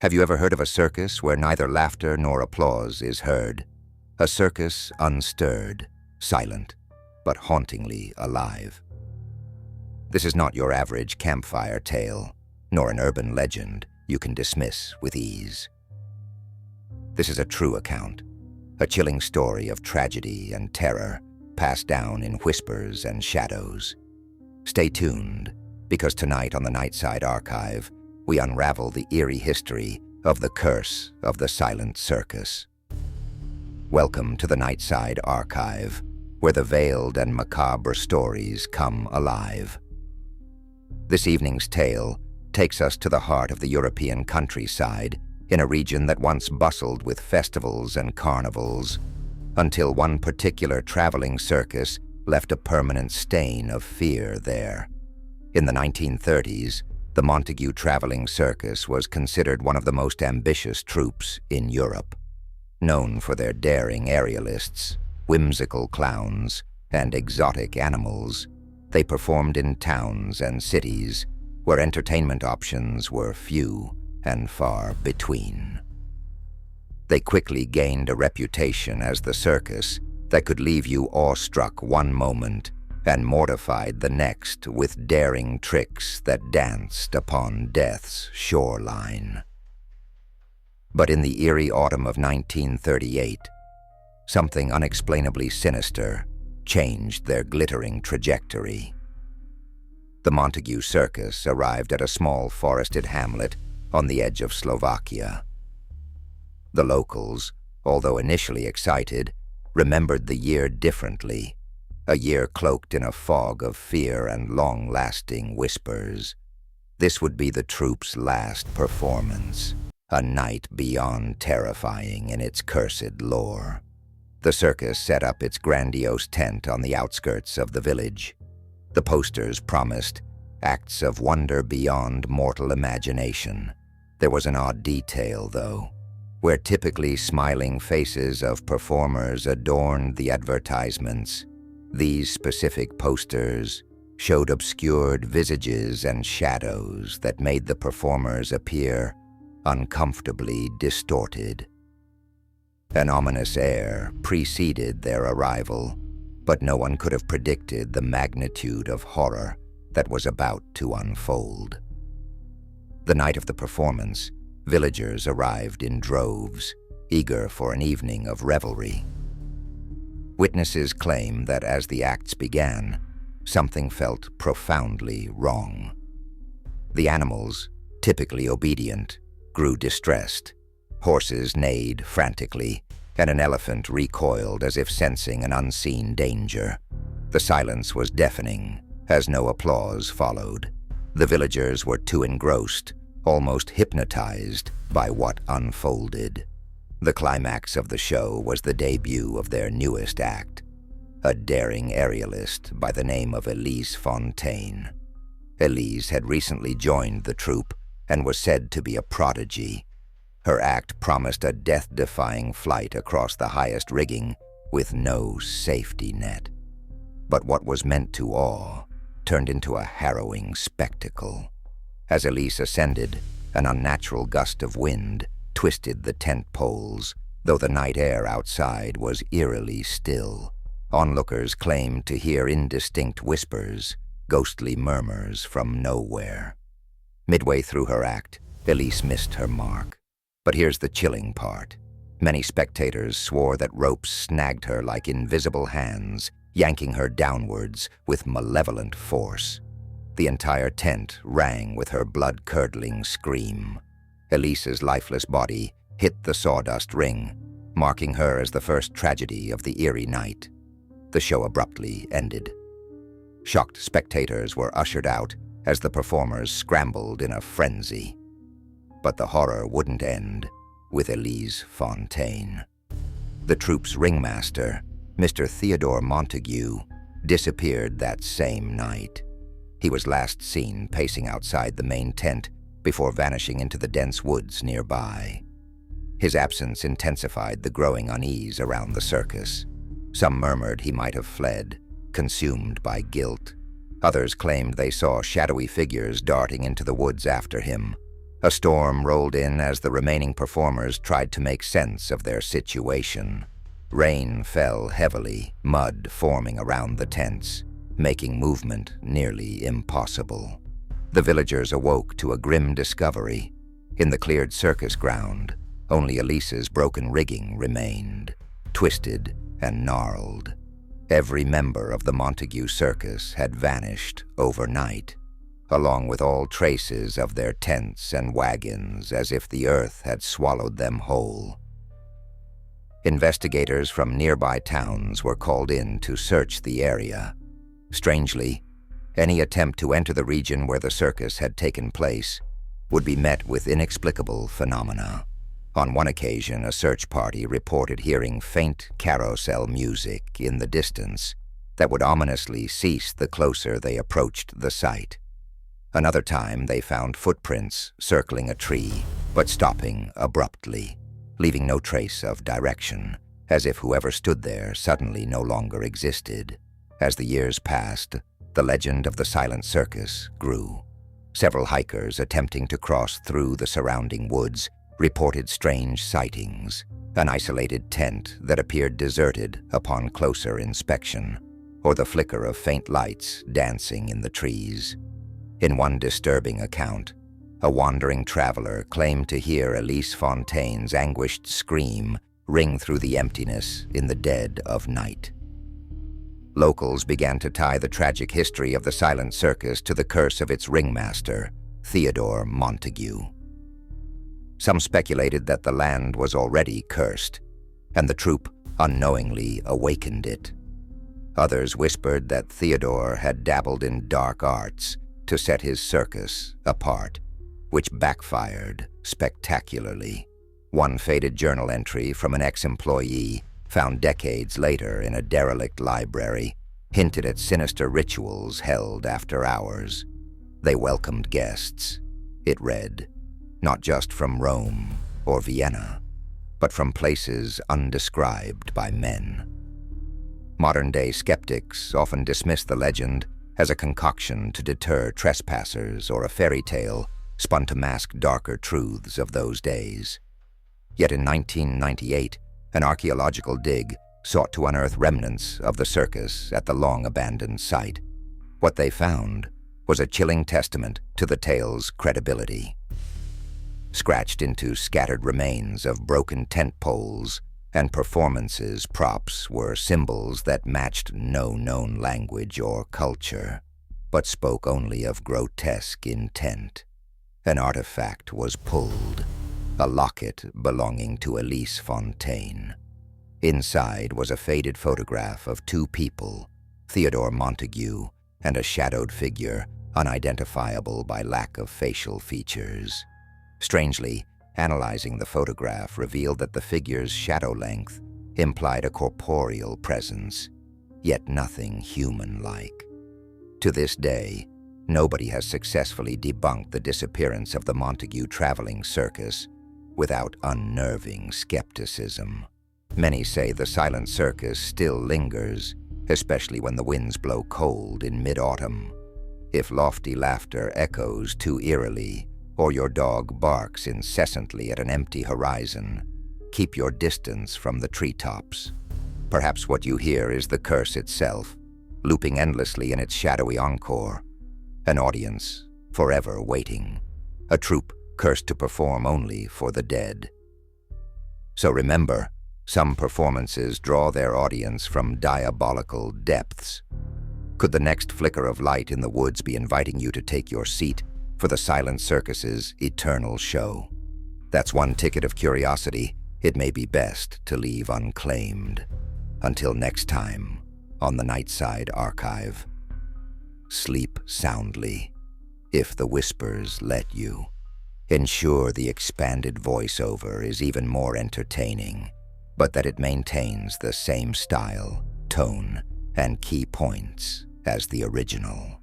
Have you ever heard of a circus where neither laughter nor applause is heard? A circus unstirred, silent, but hauntingly alive. This is not your average campfire tale, nor an urban legend you can dismiss with ease. This is a true account, a chilling story of tragedy and terror passed down in whispers and shadows. Stay tuned, because tonight on the Nightside Archive, we unravel the eerie history of the curse of the Silent Circus. Welcome to the Nightside Archive, where the veiled and macabre stories come alive. This evening's tale takes us to the heart of the European countryside, in a region that once bustled with festivals and carnivals, until one particular traveling circus left a permanent stain of fear there. In the 1930s, the Montague Traveling Circus was considered one of the most ambitious troupes in Europe. Known for their daring aerialists, whimsical clowns, and exotic animals, they performed in towns and cities where entertainment options were few and far between. They quickly gained a reputation as the circus that could leave you awestruck one moment and mortified the next with daring tricks that danced upon death's shoreline. But in the eerie autumn of 1938, something unexplainably sinister changed their glittering trajectory. The Montague Circus arrived at a small forested hamlet on the edge of Slovakia. The locals, although initially excited, remembered the year differently, a year cloaked in a fog of fear and long-lasting whispers. This would be the troupe's last performance, a night beyond terrifying in its cursed lore. The circus set up its grandiose tent on the outskirts of the village. The posters promised acts of wonder beyond mortal imagination. There was an odd detail, though. Where typically smiling faces of performers adorned the advertisements, these specific posters showed obscured visages and shadows that made the performers appear uncomfortably distorted. An ominous air preceded their arrival, but no one could have predicted the magnitude of horror that was about to unfold. The night of the performance, villagers arrived in droves, eager for an evening of revelry. Witnesses claim that as the acts began, something felt profoundly wrong. The animals, typically obedient, grew distressed. Horses neighed frantically, and an elephant recoiled as if sensing an unseen danger. The silence was deafening, as no applause followed. The villagers were too engrossed, almost hypnotized by what unfolded. The climax of the show was the debut of their newest act, a daring aerialist by the name of Elise Fontaine. Elise had recently joined the troupe and was said to be a prodigy. Her act promised a death-defying flight across the highest rigging with no safety net. But what was meant to awe turned into a harrowing spectacle. As Elise ascended, an unnatural gust of wind twisted the tent poles, though the night air outside was eerily still. Onlookers claimed to hear indistinct whispers, ghostly murmurs from nowhere. Midway through her act, Elise missed her mark. But here's the chilling part. Many spectators swore that ropes snagged her like invisible hands, yanking her downwards with malevolent force. The entire tent rang with her blood-curdling scream. Elise's lifeless body hit the sawdust ring, marking her as the first tragedy of the eerie night. The show abruptly ended. Shocked spectators were ushered out as the performers scrambled in a frenzy. But the horror wouldn't end with Elise Fontaine. The troupe's ringmaster, Mr. Theodore Montague, disappeared that same night. He was last seen pacing outside the main tent before vanishing into the dense woods nearby. His absence intensified the growing unease around the circus. Some murmured he might have fled, consumed by guilt. Others claimed they saw shadowy figures darting into the woods after him. A storm rolled in as the remaining performers tried to make sense of their situation. Rain fell heavily, mud forming around the tents, making movement nearly impossible. The villagers awoke to a grim discovery. In the cleared circus ground, only Elise's broken rigging remained, twisted and gnarled. Every member of the Montague Circus had vanished overnight, along with all traces of their tents and wagons, as if the earth had swallowed them whole. Investigators from nearby towns were called in to search the area. Strangely, any attempt to enter the region where the circus had taken place would be met with inexplicable phenomena. On one occasion, a search party reported hearing faint carousel music in the distance that would ominously cease the closer they approached the site. Another time, they found footprints circling a tree, but stopping abruptly, leaving no trace of direction, as if whoever stood there suddenly no longer existed. As the years passed, the legend of the Silent Circus grew. Several hikers attempting to cross through the surrounding woods reported strange sightings, an isolated tent that appeared deserted upon closer inspection, or the flicker of faint lights dancing in the trees. In one disturbing account, a wandering traveler claimed to hear Elise Fontaine's anguished scream ring through the emptiness in the dead of night. Locals began to tie the tragic history of the Silent Circus to the curse of its ringmaster, Theodore Montague. Some speculated that the land was already cursed, and the troupe unknowingly awakened it. Others whispered that Theodore had dabbled in dark arts to set his circus apart, which backfired spectacularly. One faded journal entry from an ex-employee found decades later in a derelict library hinted at sinister rituals held after hours. They welcomed guests. It read, not just from Rome or Vienna, but from places undescribed by men. Modern-day skeptics often dismiss the legend as a concoction to deter trespassers or a fairy tale spun to mask darker truths of those days. Yet in 1998, an archaeological dig sought to unearth remnants of the circus at the long-abandoned site. What they found was a chilling testament to the tale's credibility. Scratched into scattered remains of broken tent poles and performances props were symbols that matched no known language or culture, but spoke only of grotesque intent. An artifact was pulled, a locket belonging to Elise Fontaine. Inside was a faded photograph of two people, Theodore Montague and a shadowed figure unidentifiable by lack of facial features. Strangely, analyzing the photograph revealed that the figure's shadow length implied a corporeal presence, yet nothing human-like. To this day, nobody has successfully debunked the disappearance of the Montague traveling circus without unnerving skepticism. Many say the Silent Circus still lingers, especially when the winds blow cold in mid-autumn. If lofty laughter echoes too eerily, or your dog barks incessantly at an empty horizon, keep your distance from the treetops. Perhaps what you hear is the curse itself, looping endlessly in its shadowy encore. An audience, forever waiting. A troupe cursed to perform only for the dead. So remember, some performances draw their audience from diabolical depths. Could the next flicker of light in the woods be inviting you to take your seat for the Silent Circus's eternal show? That's one ticket of curiosity it may be best to leave unclaimed. Until next time, on the Nightside Archive, sleep soundly, if the whispers let you. Ensure the expanded voiceover is even more entertaining, but that it maintains the same style, tone, and key points as the original.